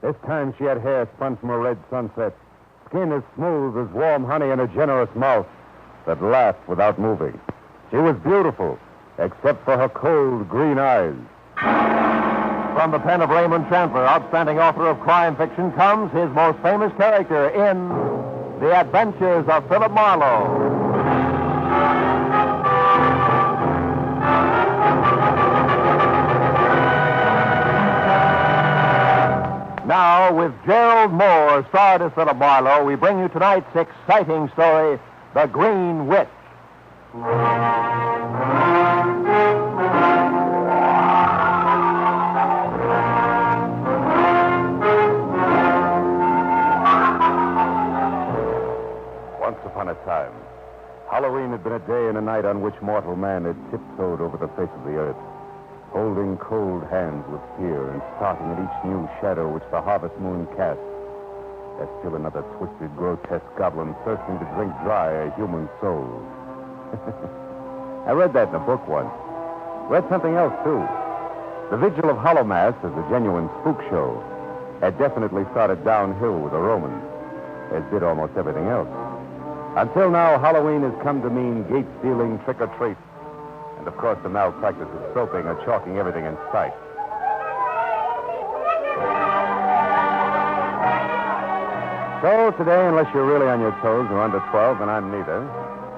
This time she had hair spun from a red sunset, skin as smooth as warm honey, and a generous mouth that laughed without moving. She was beautiful, except for her cold green eyes. From the pen of Raymond Chandler, outstanding author of crime fiction, comes his most famous character in The Adventures of Phillip Marlowe. Now, with Gerald Moore, starred as Phillip Marlowe, we bring you tonight's exciting story, The Green Witch. Once upon a time, Halloween had been a day and a night on which mortal man had tiptoed over the face of the earth, holding cold hands with fear and starting at each new shadow which the harvest moon cast. As still another twisted, grotesque goblin thirsting to drink dry a human soul. I read that in a book once. Read something else, too. The Vigil of Hallowmass, as a genuine spook show, had definitely started downhill with the Romans, as did almost everything else. Until now, Halloween has come to mean gate-stealing, trick-or-treat, and, of course, the malpractice of soaping or chalking everything in sight. So today, unless you're really on your toes or under 12, and I'm neither,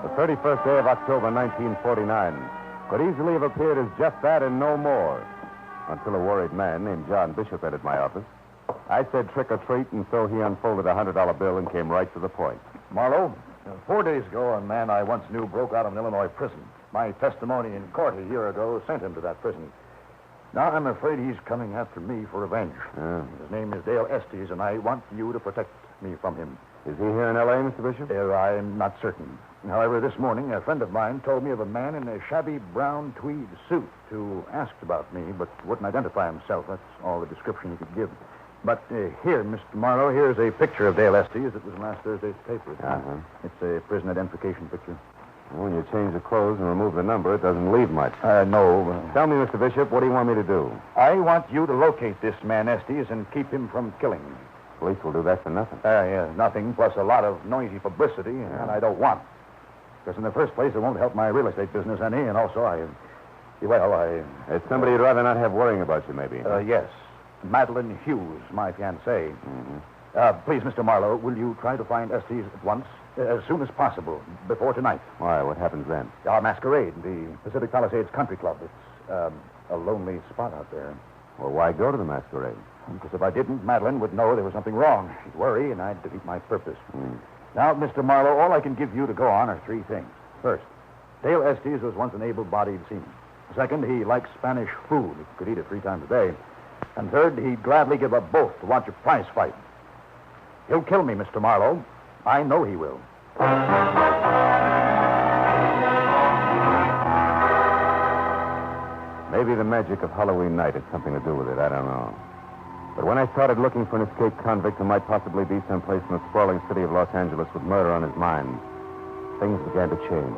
the 31st day of October, 1949, could easily have appeared as just that and no more, until a worried man named John Bishop entered my office. I said trick-or-treat, and so he unfolded a $100 bill and came right to the point. Marlowe, 4 days ago, a man I once knew broke out of an Illinois prison. My testimony in court a year ago sent him to that prison. Now I'm afraid he's coming after me for revenge. His name is Dale Estes, and I want you to protect me from him. Is he here in L.A., Mr. Bishop? I'm not certain. However, this morning, a friend of mine told me of a man in a shabby brown tweed suit who asked about me, but wouldn't identify himself. That's all the description he could give. But here, Mr. Marlowe, here's a picture of Dale Estes. It was in last Thursday's paper. It's a prison identification picture. Well, when you change the clothes and remove the number, it doesn't leave much. No. Tell me, Mr. Bishop, what do you want me to do? I want you to locate this man Estes and keep him from killing me. Police will do that for nothing. Nothing, plus a lot of noisy publicity, and I don't want. Because in the first place, it won't help my real estate business any, and also It's somebody you'd rather not have worrying about you, maybe. Yes. Madeline Hughes, my fiancée. Please, Mr. Marlowe, will you try to find Estes at once? As soon as possible, before tonight. Why? What happens then? Our masquerade, the Pacific Palisades Country Club. It's a lonely spot out there. Well, why go to the masquerade? Because if I didn't, Madeline would know there was something wrong. She'd worry, and I'd defeat my purpose. Now, Mr. Marlowe, all I can give you to go on are three things. First, Dale Estes was once an able-bodied seaman. Second, he likes Spanish food. He could eat it 3 times a day. And third, he'd gladly give up both to watch a prize fight. He'll kill me, Mr. Marlowe. I know he will. Maybe the magic of Halloween night had something to do with it. I don't know. But when I started looking for an escaped convict who might possibly be someplace in the sprawling city of Los Angeles with murder on his mind, things began to change.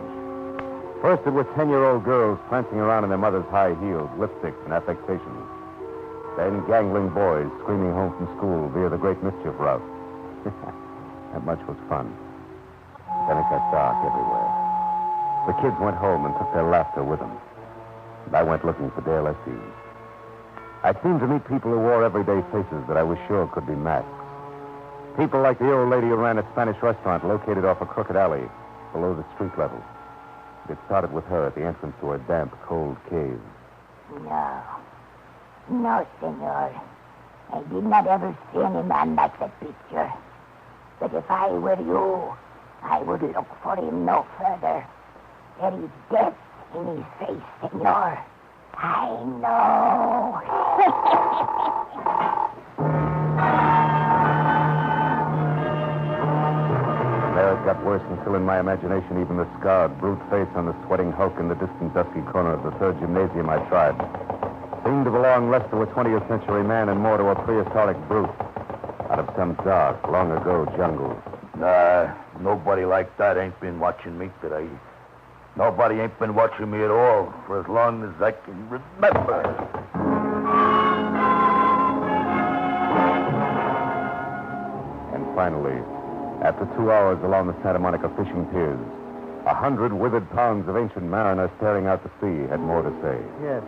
First, it was 10-year-old girls prancing around in their mother's high heels, lipsticks, and affectations. Then gangling boys screaming home from school via the Great Mischief route. That much was fun. Then it got dark everywhere. The kids went home and took their laughter with them. And I went looking for Dale Estes. I seemed to meet people who wore everyday faces that I was sure could be masks. People like the old lady who ran a Spanish restaurant located off a crooked alley below the street level. It started with her at the entrance to her damp, cold cave. No, senor. I did not ever see any man like that picture. But if I were you, I would look for him no further. There is death in his face, senor. I know. There it got worse until in my imagination even the scarred, brute face on the sweating hulk in the distant dusky corner of the third gymnasium I tried seemed to belong less to a 20th century man and more to a prehistoric brute out of some dark, long-ago jungle. Nobody like that ain't been watching me today. Nobody ain't been watching me at all for as long as I can remember. finally, after 2 hours along the Santa Monica fishing piers, 100 withered pounds of ancient mariner staring out to sea had more to say. Yes.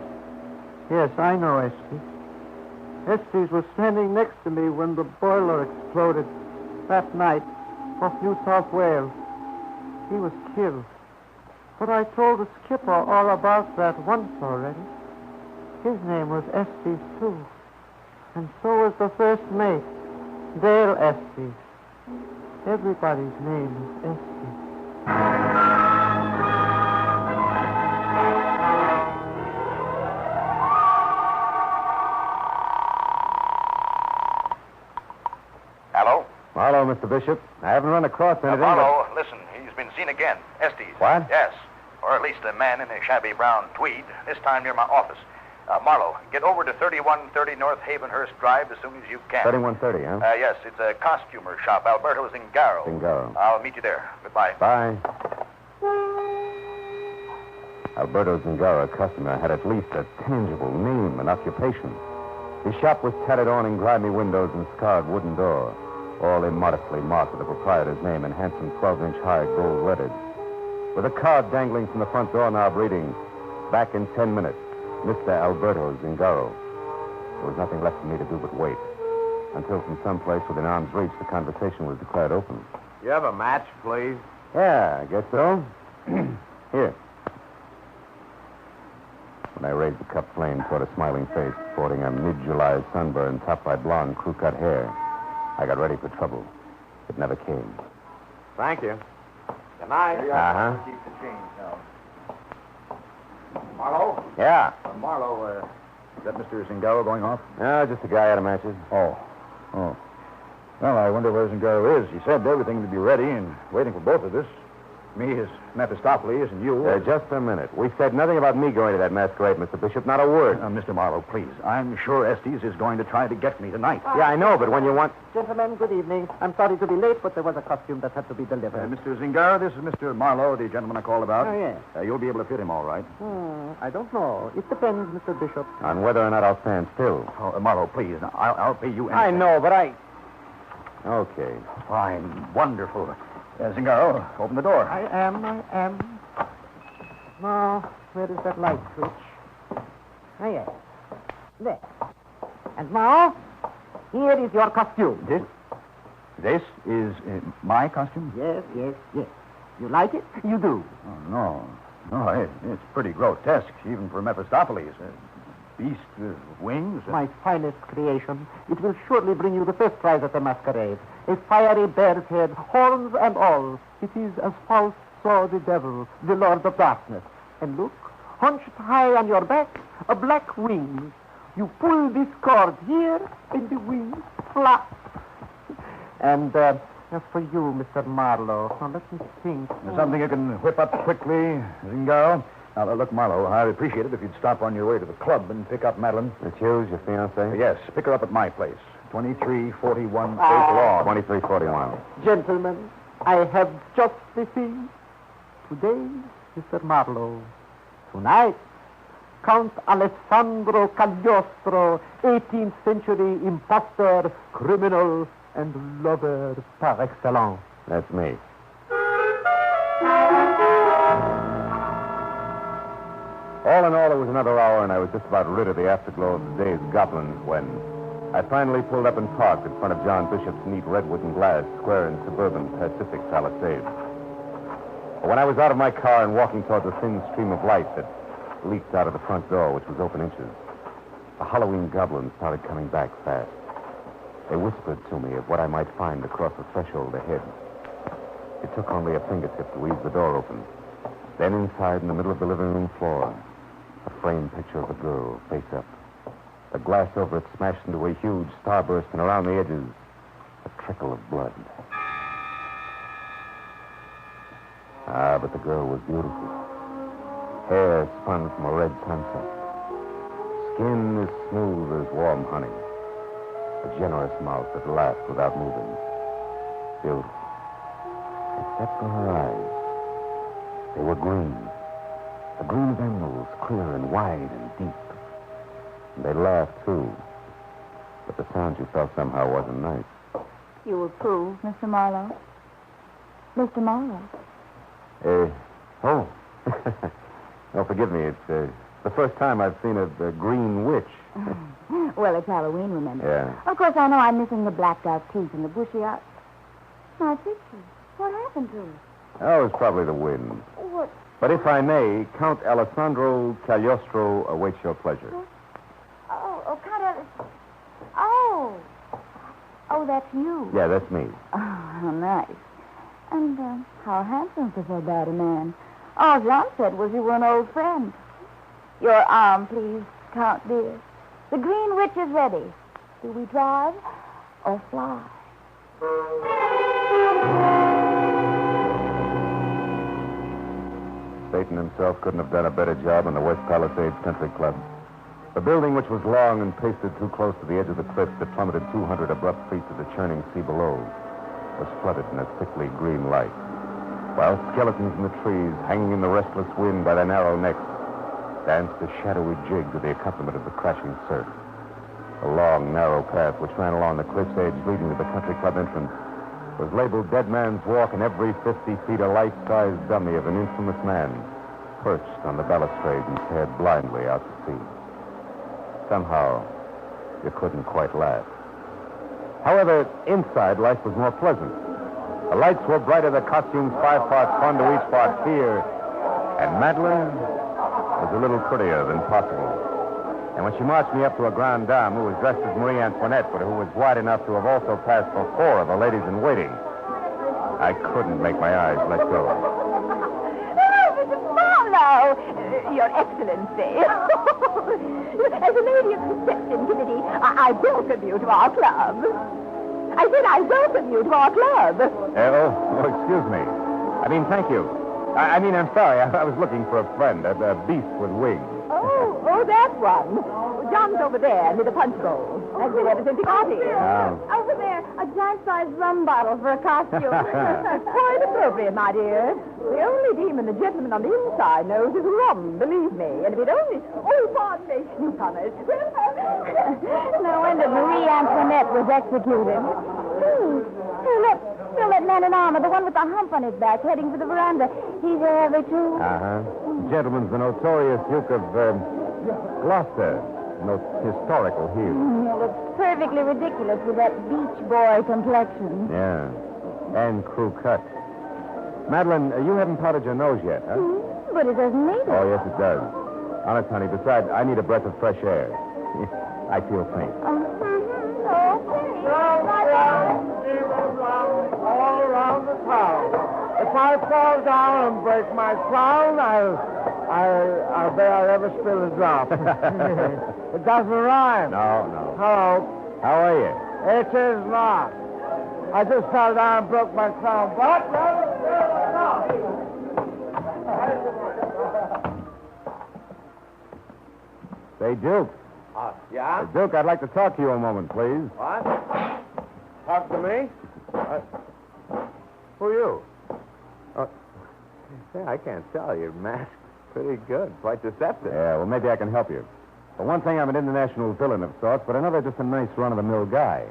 Yes, I know Estes. Estes was standing next to me when the boiler exploded that night off New South Wales. He was killed. But I told the skipper all about that once already. His name was Estes, too. And so was the first mate, Dale Estes. Everybody's name is Estes. Hello? Hello, Mr. Bishop. I haven't run across anything. Marlowe, listen, he's been seen again. Estes. What? Yes. Or at least a man in a shabby brown tweed, this time near my office. Marlowe, get over to 3130 North Havenhurst Drive as soon as you can. 3130, huh? Yes, it's a costumer shop. Alberto Zingaro. Zingaro. I'll meet you there. Goodbye. Bye. Alberto Zingaro, customer, had at least a tangible name and occupation. His shop was tattered awning, grimy windows, and scarred wooden door, all immodestly marked with the proprietor's name in handsome 12-inch high gold letters. With a card dangling from the front doorknob reading, "Back in 10 minutes, Mr. Alberto Zingaro." There was nothing left for me to do but wait, until from someplace within arm's reach the conversation was declared open. You have a match, please? Yeah, I guess so. Here. When I raised the cup flame toward a smiling face sporting a mid-July sunburn topped by blonde crew-cut hair, I got ready for trouble. It never came. Thank you. Good night. Uh-huh. Keep the change now. Marlowe? Yeah. Marlowe, is that Mr. Zingaro going off? No, just a guy out of matches. Oh. Well, I wonder where Zingaro is. He said everything would be ready and waiting for both of us. Me as Mephistopheles and you. Just a minute. We said nothing about me going to that masquerade, Mr. Bishop. Not a word. Mr. Marlowe, please. I'm sure Estes is going to try to get me tonight. Yeah, I know, but when you want... Gentlemen, good evening. I'm sorry to be late, but there was a costume that had to be delivered. Mr. Zingaro, this is Mr. Marlowe, the gentleman I called about. Oh, yes. You'll be able to fit him all right. I don't know. It depends, Mr. Bishop. On whether or not I'll stand still. Oh, Marlowe, please. I'll pay you anything. I know, but I... Okay. Fine. Wonderful. Zingaro, open the door. I am. Now, where is that light switch? Ah, yes. There. And now, here is your costume. This is my costume? Yes. You like it? You do. Oh, no. It's pretty grotesque, even for Mephistopheles. A beast with wings. My finest creation. It will surely bring you the first prize at the masquerade. A fiery bear's head, horns and all. It is as Faust saw the devil, the Lord of Darkness. And look, hunched high on your back, a black wing. You pull this cord here, and the wings flap. And as for you, Mr. Marlowe, now let me think. There's something you can whip up quickly, Zingaro. Now, look, Marlowe, I'd appreciate it if you'd stop on your way to the club and pick up Madeline. It's you, your fiancée? Yes, pick her up at my place. 2341 Faith Law. 2341. Gentlemen, I have just the thing. Today, Mr. Marlowe. Tonight, Count Alessandro Cagliostro, 18th century impostor, criminal, and lover par excellence. That's me. All in all, it was another hour, and I was just about rid of the afterglow of the day's goblins when I finally pulled up and parked in front of John Bishop's neat redwood and glass square and suburban Pacific Palisades. When I was out of my car and walking toward the thin stream of light that leaked out of the front door, which was open inches, the Halloween goblins started coming back fast. They whispered to me of what I might find across the threshold ahead. It took only a fingertip to ease the door open. Then inside, in the middle of the living room floor, a framed picture of a girl, face up. The glass over it smashed into a huge starburst, and around the edges, a trickle of blood. Ah, but the girl was beautiful. Hair spun from a red sunset. Skin as smooth as warm honey. A generous mouth that laughed without moving. Beautiful. Except for her eyes. They were green. The green of emeralds, clear and wide and deep. And they laughed, too. But the sound you felt somehow wasn't nice. You approve, Mr. Marlowe? Mr. Marlowe? Oh. Oh, forgive me. It's the first time I've seen a green witch. Well, it's Halloween, remember? Yeah. Of course, I know I'm missing the blacked-out teeth and the bushy eyes. My picture. What happened to it? Oh, it's probably the wind. What? But if I may, Count Alessandro Cagliostro awaits your pleasure. Kind of... Oh. Oh, that's you. Yeah, that's me. Oh, how nice. And how handsome for so bad a man. All John said was you were an old friend. Your arm, please, Count dear. The Green Witch is ready. Do we drive or fly? Satan himself couldn't have done a better job in the West Palisades Country Club. The building, which was long and pasted too close to the edge of the cliff that plummeted 200 abrupt feet to the churning sea below, was flooded in a thickly green light, while skeletons in the trees, hanging in the restless wind by their narrow necks, danced a shadowy jig to the accompaniment of the crashing surf. A long, narrow path which ran along the cliff's edge leading to the country club entrance was labeled Dead Man's Walk, and every 50 feet a life-size dummy of an infamous man perched on the balustrade and stared blindly out to sea. Somehow, you couldn't quite laugh. However, inside, life was more pleasant. The lights were brighter, the costumes 5 parts fun to each part fear, and Madeline was a little prettier than possible. And when she marched me up to a grande dame who was dressed as Marie Antoinette, but who was wide enough to have also passed for 4 of the ladies in waiting, I couldn't make my eyes let go. Oh, Mr. Marlowe, Your Excellency. As a lady of the reception committee, I welcome you to our club. I said I welcome you to our club. Excuse me. I mean, thank you. I'm sorry. I was looking for a friend, a beast with wings. Oh, that one. John's over there near the punch bowl. Has been ever since he got here. Oh. Over there, a giant-sized rum bottle for a costume. Quite appropriate, my dear. The only demon the gentleman on the inside knows is rum, believe me. And if it only... Oh, pardon me, newcomers. No wonder Marie Antoinette was executed. Hey, look. Still that man in armor, the one with the hump on his back, heading for the veranda. He's there, too. Uh-huh. The gentleman's the notorious Duke of Gloucester. Historical hue. He looks perfectly ridiculous with that beach boy complexion. Yeah. And crew cut. Madeline, you haven't powdered your nose yet, huh? But it doesn't need it. Oh, yes, it does. Honest, honey, besides, I need a breath of fresh air. I feel faint. All around the town. If I fall down and break my crown, I'll bet I'll never spill a drop. It doesn't rhyme. No. Hello. How are you? It is not. I just fell down and broke my crown. But Say, Duke. Yeah? Duke, I'd like to talk to you a moment, please. What? Talk to me? Who are you? Yeah, I can't tell. Your mask's pretty good. Quite deceptive. Yeah, well, maybe I can help you. For one thing, I'm an international villain of sorts, but another, just a nice run-of-the-mill guy.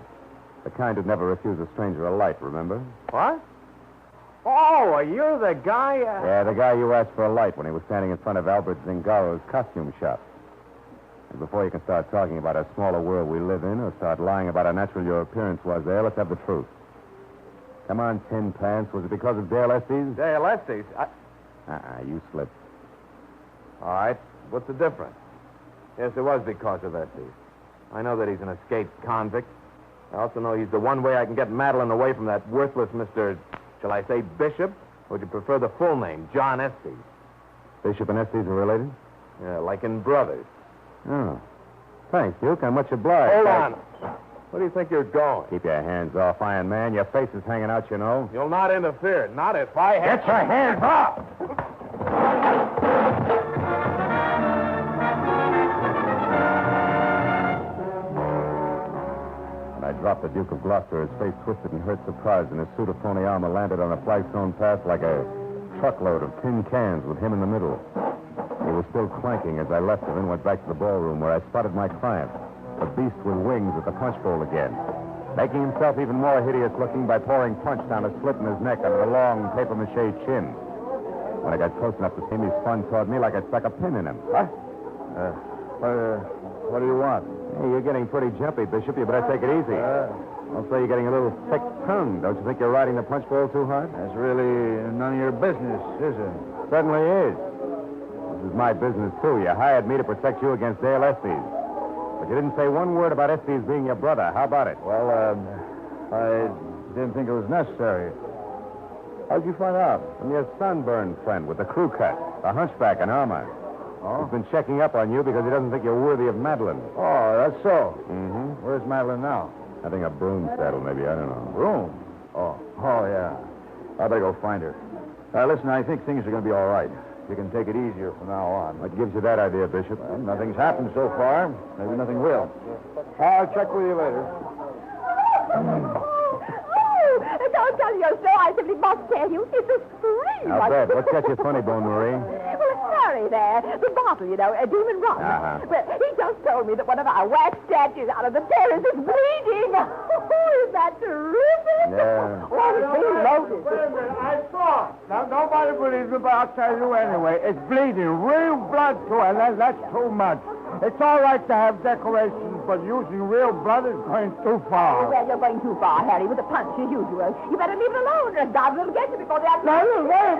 The kind who'd never refuse a stranger a light, remember? What? Oh, are you the guy? Yeah, the guy you asked for a light when he was standing in front of Albert Zingaro's costume shop. And before you can start talking about a smaller world we live in or start lying about how natural your appearance was there, let's have the truth. Come on, Tin Pants. Was it because of Dale Estes? Dale Estes? You slipped. All right. What's the difference? Yes, it was because of Estes. I know that he's an escaped convict. I also know he's the one way I can get Madeline away from that worthless Mr., shall I say, Bishop? Or would you prefer the full name, John Estes? Bishop and Estes are related? Yeah, like in brothers. Oh. Thanks, Duke. I'm much obliged. Hold on. Where do you think you're going? Keep your hands off, Iron Man. Your face is hanging out, you know. You'll not interfere. Not if I have... Get your hands off! When I dropped the Duke of Gloucester, his face twisted in hurt surprise, and his suit of pony armor landed on a flagstone path like a truckload of tin cans with him in the middle. He was still clanking as I left him and went back to the ballroom where I spotted my client, the beast with wings at the punch bowl again. making himself even more hideous looking by pouring punch down a slit in his neck under the long papier-mâché chin. When I got close enough to see him, he spun toward me like I stuck a pin in him. What? What do you want? Hey, you're getting pretty jumpy, Bishop. You better take it easy. Also, you're getting a little thick-tongued. Don't you think you're riding the punch bowl too hard? That's really none of your business, is it? Certainly is. This is my business, too. You hired me to protect you against Dale Estes. But you didn't say one word about Estes being your brother. How about it? Well, I didn't think it was necessary. How'd you find out? From your sunburned friend with the crew cut, the hunchback in armor. Oh? He's been checking up on you because he doesn't think you're worthy of Madeline. Oh, that's so. Mm-hmm. Where's Madeline now? I think a broom saddle, maybe. I don't know. Room? Oh, yeah. I better go find her. Listen, I think things are going to be all right. You can take it easier from now on. What gives you that idea, Bishop? Well, nothing's happened so far. Maybe nothing will. I'll check with you later. Don't tell you so. I simply must tell you. It's a scream. I'll bet. What's got you funny, Bone Marie? Well, it's Harry there. The bottle, you know, a demon rum. Uh-huh. Well, he just told me that one of our wax statues out of the terrace is bleeding. Oh, is that terrific? Yeah. Oh, it's being loaded. Wait a minute, I saw it. Now, nobody believes me, but I'll tell you anyway. It's bleeding, real blood to it, and that's too much. It's all right to have decorations, but using real blood is going too far. Well, you're going too far, Harry, with the punch as usual. You better leave it alone, or God will get you before the other... Now, wait.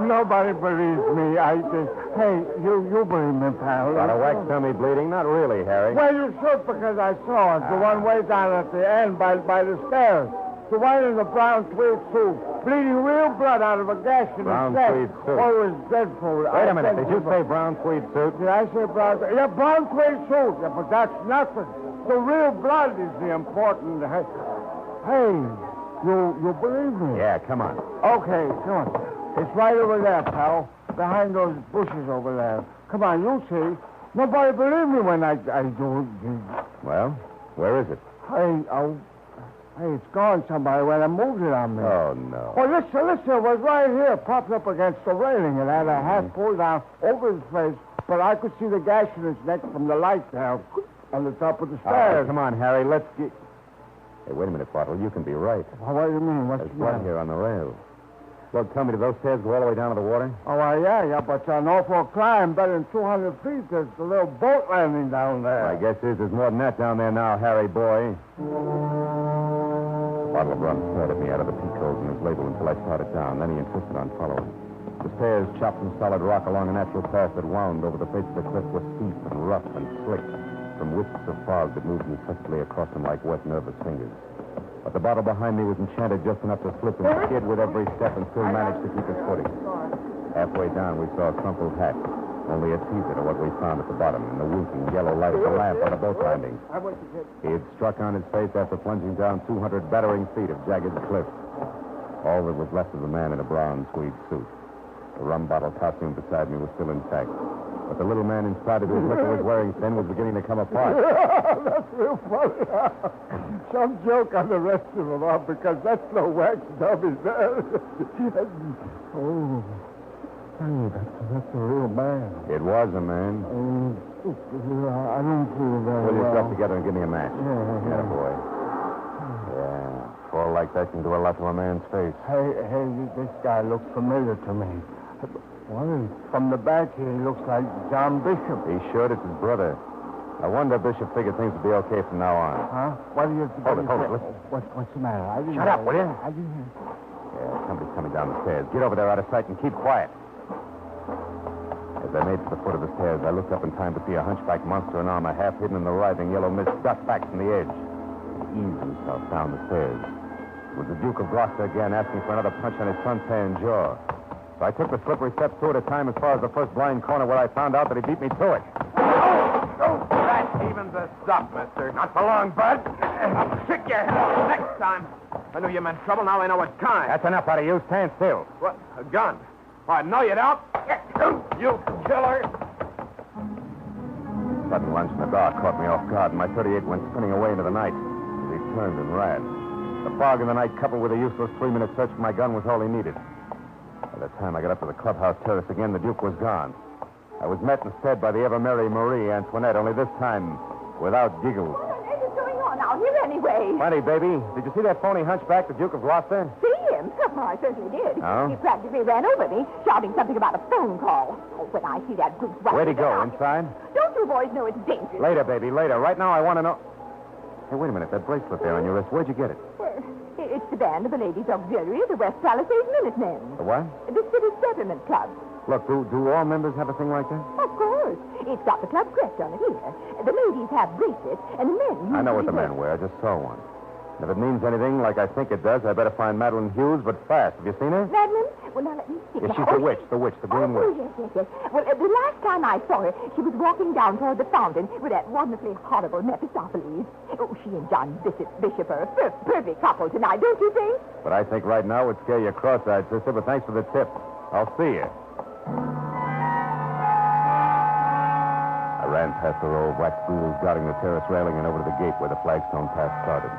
Nobody believes me. Hey, you believe me, pal. Got a wax tummy bleeding? Not really, Harry. Well, you should, because I saw it. The one way down at the end by the stairs. The one in the brown tweed suit, bleeding real blood out of a gash in Brown his neck. tweed suit. Oh, it was dreadful. Wait a minute. Did you say brown tweed suit? Did I say brown? Yeah, brown tweed suit. Yeah, but that's nothing. The real blood is the important. Hey, you believe me? Yeah, come on. Okay, come on. It's right over there, pal. Behind those bushes over there. Come on, you see. Nobody believed me when I do. Well, where is it? Hey, it's gone somebody when I moved it on me. Oh, no. Oh, listen, it was right here, propped up against the railing. It had a hat pulled down over his face, but I could see the gash in his neck from the light there on the top of the All right, stairs. come on, Harry. Let's get... Hey, wait a minute, Bottle. You can be right. Well, what do you mean? What's There's the blood matter? here on the rail. Well, tell me, do those stairs go all the way down to the water? Oh, well, yeah, but it's an awful climb. Better than 200 feet. There's a little boat landing down there. My guess is there's more than that down there now, Harry boy. The bottle of rum stared at me out of the peak holes in his label until I started down. Then he insisted on following. The stairs, chopped from solid rock along a natural path that wound over the face of the cliff, were steep and rough and slick from wisps of fog that moved incessantly across them like wet, nervous fingers. But the bottle behind me was enchanted just enough to slip and skid with every step and still managed to keep his footing. Halfway down, we saw a crumpled hat, only a teaser to what we found at the bottom in the winking yellow light of the lamp on the boat landing. He had struck on his face after plunging down 200 battering feet of jagged cliff. All that was left of the man in a brown tweed suit. The rum bottle costume beside me was still intact. But the little man inside of whose liquor was wearing thin was beginning to come apart. That's real funny. Some joke on the rest of them, because that's no wax dummy there. Oh, hey, that's a real man. It was a man. I don't feel very Pull well. yourself together and give me a match. Yeah. Boy. Yeah. Fall like that can do a lot to a man's face. Hey, this guy looks familiar to me. Well, from the back here, he looks like John Bishop. He should. It's his brother. I wonder Bishop figured things would be okay from now on. Huh? What do you... Hold it. Listen. What's the matter? I didn't Shut up, will you? I didn't hear. Yeah, somebody's coming down the stairs. Get over there out of sight and keep quiet. As I made for the foot of the stairs, I looked up in time to see a hunchback monster in armor, half hidden in the writhing yellow mist, duck back from the edge. He eased himself down the stairs. It was the Duke of Gloucester again, asking for another punch on his suntan jaw. So I took the slippery steps two at a time as far as the first blind corner where I found out that he beat me to it. That evens us up, mister. Not for long, Bud. I'll kick your head off next time. I knew you meant trouble. Now I know what kind. That's enough out of you. Stand still. What? A gun? Why, no, you don't. You killer. Sudden lunge in the dark caught me off guard, and my .38 went spinning away into the night. He turned and ran. The fog in the night, coupled with a useless 3-minute search for my gun, was all he needed. By the time I got up to the clubhouse terrace again, the Duke was gone. I was met instead by the ever-merry Marie Antoinette, only this time without giggles. What is going on out here, anyway? anyway? Plenty, baby. Did you see that phony hunchback, the Duke of Gloucester? See him? Oh, I certainly did. Oh? He practically ran over me, shouting something about a phone call. Oh, when I see that brute right Where'd he go? now- Inside? Don't you boys know it's dangerous? Later, baby, later. Right now, I want to know... Hey, wait a minute. That bracelet there on your wrist, where'd you get it? Well, it's the band of the Ladies' Auxiliary of the West Palisades Minutemen. The what? The City Settlement Club. Look, do all members have a thing like that? Of course. It's got the club crest on it here. The ladies have bracelets, and the men... I know what the usually men wear. I just saw one. And if it means anything like I think it does, I better find Madeline Hughes, but fast. Have you seen her? Madeline? Well, now let me see. Yeah, she's Now, the witch, the green Oh, witch. yes. Well, the last time I saw her, she was walking down toward the fountain with that wonderfully horrible Mephistopheles. Oh, she and John Bishop are a perfect couple tonight, don't you think? But I think right now would scare you cross-eyed, sister, but thanks for the tip. I'll see you. I ran past the row of wax ghouls guarding the terrace railing and over to the gate where the flagstone path started.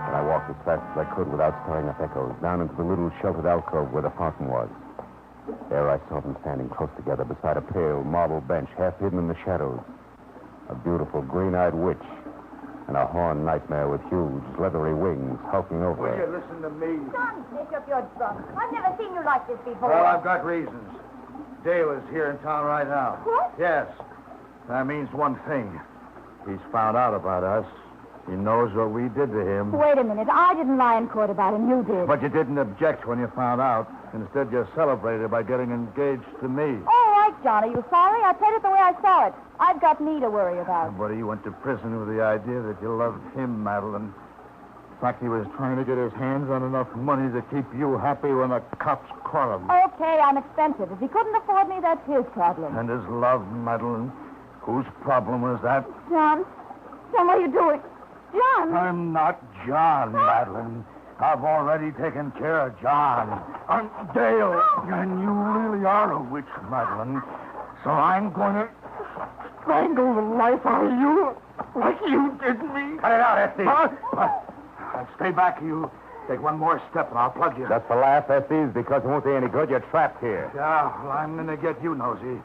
And I walked as fast as I could without stirring up echoes, down into the little sheltered alcove where the fountain was. There I saw them standing close together beside a pale marble bench half hidden in the shadows. A beautiful green-eyed witch and a horned nightmare with huge, leathery wings hulking over Will her. you listen to me? John Bishop, you're drunk. I've never seen you like this before. Well, I've got reasons. Dale is here in town right now. What? Yes. That means one thing. He's found out about us. He knows what we did to him. Wait a minute. I didn't lie in court about him. You did. But you didn't object when you found out. Instead, you celebrated by getting engaged to me. All right, John. Are you sorry? I played it the way I saw it. I've got me to worry about. But he went to prison with the idea that you loved him, Madeline. In fact, he was trying to get his hands on enough money to keep you happy when the cops caught him. Okay, I'm expensive. If he couldn't afford me, that's his problem. And his love, Madeline. Whose problem was that? John, what are you doing? John! I'm not John, Madeline. I've already taken care of John. I'm Dale. And you really are a witch, Madeline. So I'm going to strangle the life out of you like you did me. Cut it out, Estes. Stay back, you. Take one more step and I'll plug you. Just to laugh, Estes, because it won't do any good. You're trapped here. Yeah, well, I'm going to get you, Nosy.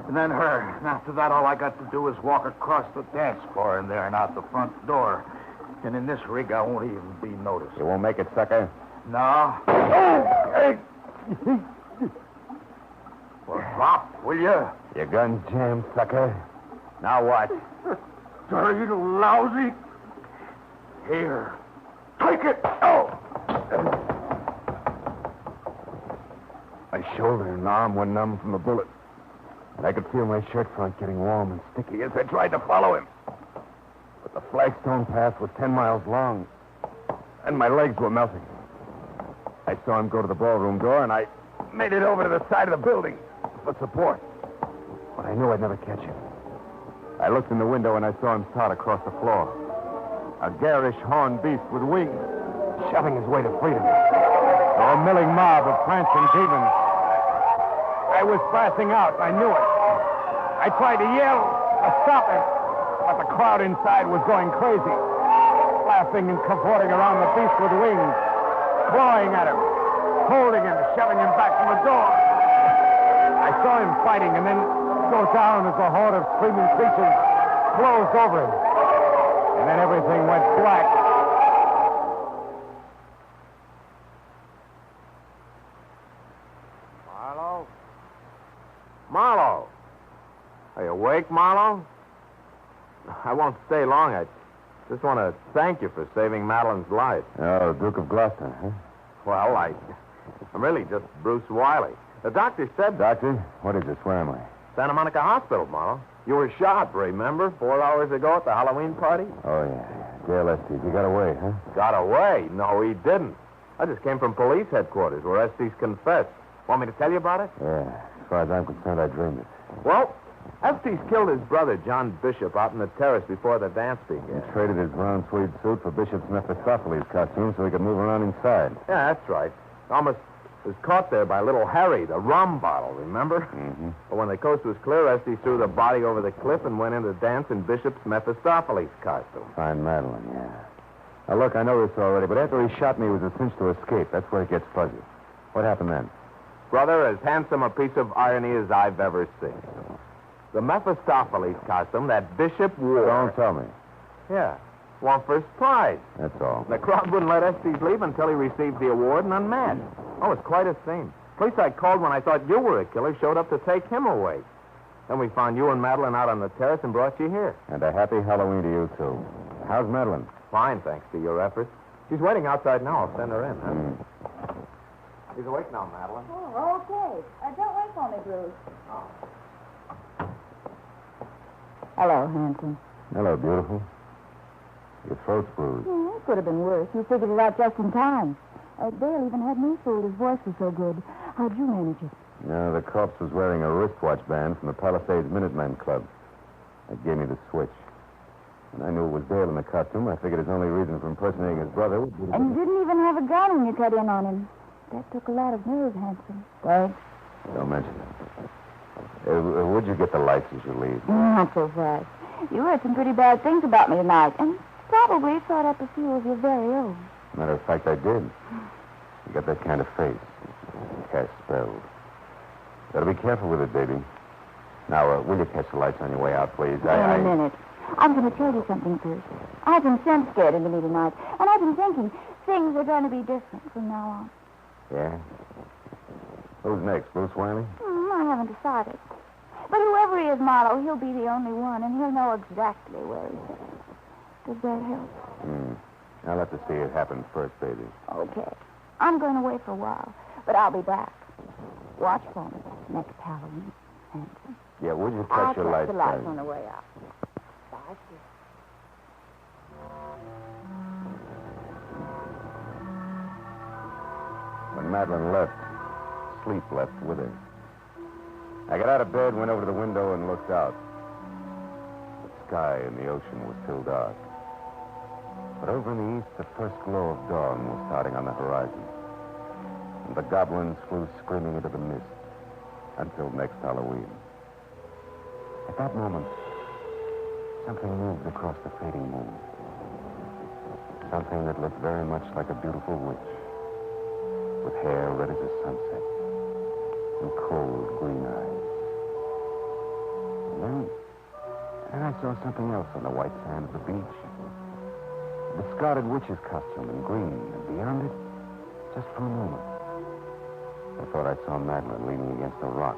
And then her. And after that, all I got to do is walk across the dance floor in there and out the front door. And in this rig, I won't even be noticed. You won't make it, sucker? No. Oh! Hey! Well, drop, will you? Your gun's jammed, sucker. Now what? Dirty lousy. Here. Take it. Oh! My shoulder and arm were numb from the bullet. And I could feel my shirt front getting warm and sticky as I tried to follow him. But the flagstone path was 10 miles long, and my legs were melting. I saw him go to the ballroom door, and I made it over to the side of the building for support. But I knew I'd never catch him. I looked in the window, and I saw him start across the floor. A garish horned beast with wings, shoving his way to freedom. A milling mob of prancing demons. I was flashing out. I knew it. I tried to yell to stop him, but the crowd inside was going crazy, laughing and cavorting around the beast with wings, clawing at him, holding him, shoving him back from the door. I saw him fighting and then go down as a horde of screaming creatures closed over him. And then everything went black. Marlowe? Marlowe? Are you awake, Marlowe? I won't stay long. I just want to thank you for saving Madeline's life. Oh, Duke of Gloucester, huh? Well, I'm really just Bruce Wiley. The doctor said... Doctor, what is this? Where am I? Santa Monica Hospital, Marlowe. You were shot, remember? 4 hours ago at the Halloween party? Oh, yeah. Dale Estes. He got away, huh? Got away? No, he didn't. I just came from police headquarters where Estes confessed. Want me to tell you about it? Yeah. As far as I'm concerned, I dreamed it. Well, Estes killed his brother, John Bishop, out in the terrace before the dance He began. traded his brown tweed suit for Bishop's Mephistopheles costume so he could move around inside. Yeah, that's right. Almost was caught there by little Harry, the rum bottle, remember? Mm-hmm. But when the coast was clear, Estes threw the body over the cliff and went in to dance in Bishop's Mephistopheles costume. Find Madeline, yeah. Now, look, I know this already, but after he shot me, it was a cinch to escape. That's where it gets fuzzy. What happened then? Brother, as handsome a piece of irony as I've ever seen. The Mephistopheles costume that Bishop wore... Don't tell me. Yeah. won first prize. That's all. The crowd wouldn't let Estes leave until he received the award and unmasked. Oh, it's quite a scene. Police I called when I thought you were a killer showed up to take him away. Then we found you and Madeline out on the terrace and brought you here. And a happy Halloween to you, too. How's Madeline? Fine, thanks to your efforts. She's waiting outside now. I'll send her in, huh? She's awake now, Madeline. Oh, okay. Don't wait for me, Bruce. Hello, handsome. Hello, beautiful. Your throat's bruised. Yeah, it could have been worse. You figured it out just in time. Dale even had me fooled. His voice was so good. How'd you manage it? No, the corpse was wearing a wristwatch band from the Palisades Minutemen Club. That gave me the switch. When I knew it was Dale in the costume, I figured his only reason for impersonating his brother would be... And you didn't even have a gun when you cut in on him. That took a lot of nerve, handsome. Thanks. Don't mention it. Would you get the lights as you leave? Not so fast. You heard some pretty bad things about me tonight, and probably thought up a few of your very own. Matter of fact, I did. You got that kind of face. Cast spells. Gotta be careful with it, baby. Now, will you catch the lights on your way out, please? In a minute. I'm going to tell you something first. I've been sent scared into me tonight, and I've been thinking things are going to be different from now on. Yeah? Who's next, Bruce Wiley? I haven't decided. But whoever he is, Marlowe, he'll be the only one, and he'll know exactly where he's headed. Does that help? I'll have to see it happen first, baby. Okay. I'm going away for a while, but I'll be back. Watch for me next Halloween, handsome. Yeah, would you I'll catch your catch lights? the lights on the way out. Bye, dear. When Madeline left, sleep left with her. I got out of bed, went over to the window, and looked out. The sky and the ocean were still dark. But over in the east, the first glow of dawn was starting on the horizon. And the goblins flew screaming into the mist until next Halloween. At that moment, something moved across the fading moon. Something that looked very much like a beautiful witch, with hair red as a sunset and cold green eyes. And then I saw something else on the white sand of the beach. A discarded witch's costume in green, and beyond it, just for a moment, I thought I saw Madeline leaning against a rock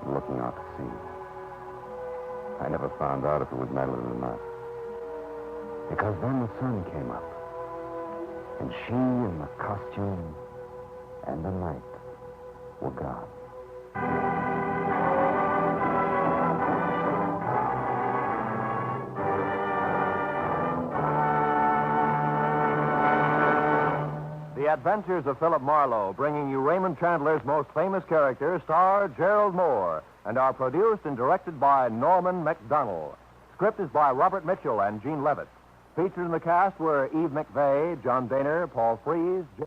and looking out to sea. I never found out if it was Madeline or not. Because then the sun came up, and she and the costume and the night were gone. The Adventures of Phillip Marlowe, bringing you Raymond Chandler's most famous character, star Gerald Moore, and are produced and directed by Norman MacDonald. Script is by Robert Mitchell and Gene Levitt. Featured in the cast were Eve McVeigh, John Daner, Paul Frees...